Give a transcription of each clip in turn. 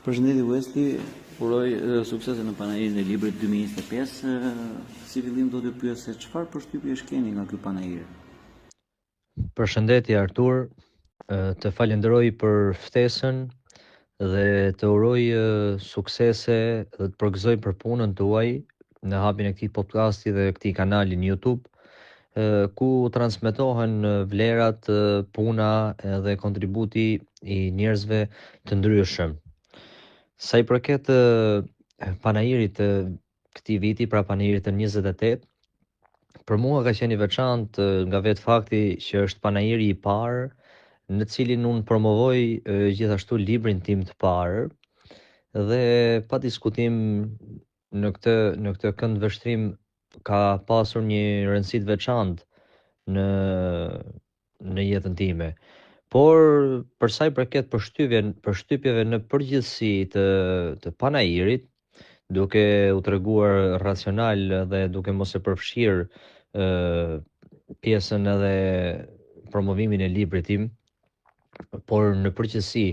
Përshëndetje Wesley, uroj suksese në panajirin e librit 2025. Si fillim do të pyes se çfarë përshtypjesh keni nga ky panajir? Përshëndetje Artur, të falenderoj për ftesën dhe të uroj suksese dhe të përgëzoj për punën tuaj në hapjen e këtij podcasti dhe këtij kanali në YouTube, ku transmetohen vlerat, puna dhe kontributi i njerëzve të ndryshëm. Sa i përket panajirit të këtij viti, pra panajirit të 28, për mua ka qenë i veçantë nga vetë fakti që është panajiri i parë në cilin unë promovoj gjithashtu librin tim të parë dhe pa diskutim në këtë këndvështrim ka pasur një rëndësi të veçantë në jetën time. Por për sa i përket përshtypjeve në përgjithësi të panajirit, duke u treguar racional dhe duke mos e përfshirë pjesën edhe promovimin e librit tim, por në përgjithësi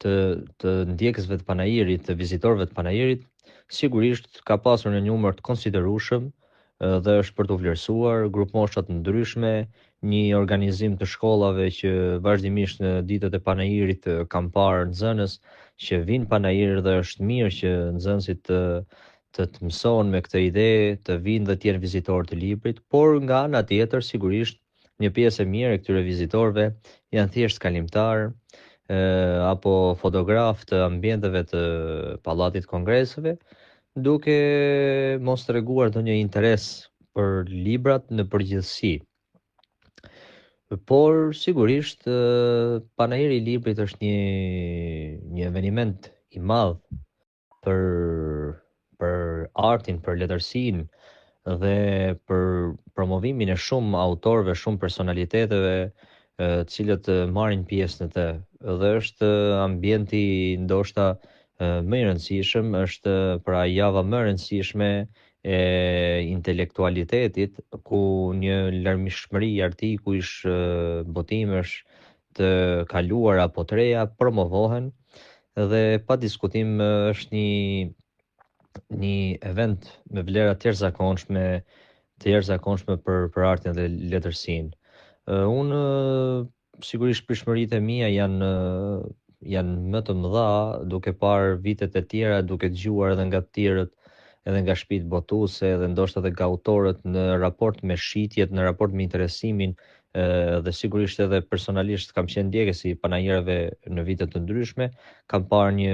të ndjekësve të panajirit, të vizitorëve të panajirit, sigurisht ka pasur një numër të konsiderueshëm dhe është për të vlerësuar grup mosha të ndryshme, një organizim të shkollave që vazhdimisht në ditët e panajirit kam parë nxënës që vinë panajir dhe është mirë që nxënësit të mësojnë me këtë ide, të vinë dhe të jenë vizitorë të librit, por nga ana tjetër sigurisht një pjesë e mirë e këtyre vizitorëve janë thjesht kalimtar apo fotograf të ambienteve të pallatit kongreseve, duke mos treguar ndonjë interes për librat në përgjithësi. Por sigurisht panajiri i librit është një eveniment i madh për artin, për letërsinë dhe për promovimin e shumë autorëve, shumë personaliteteve të cilët marrin pjesë në të. Dhe është ambienti ndoshta më i rëndësishëm, është pra java më e rëndësishme e intelektualitetit, ku një larmishmëri artikush, botimesh të kaluara apo të reja promovohen dhe pa diskutim është një event me vlera të jashtëzakonshme për artin dhe letërsinë. Unë sigurisht pritshmëritë e mia janë më të mëdha duke parë vitet e tjera, duke dëgjuar edhe nga të tjerët, edhe nga shtëpitë botuese dhe ndoshta edhe nga autorët në raport me shitjet, në raport me interesimin dhe sigurisht edhe personalisht kam qenë ndjekës i panajirave në vite të ndryshme, kam parë një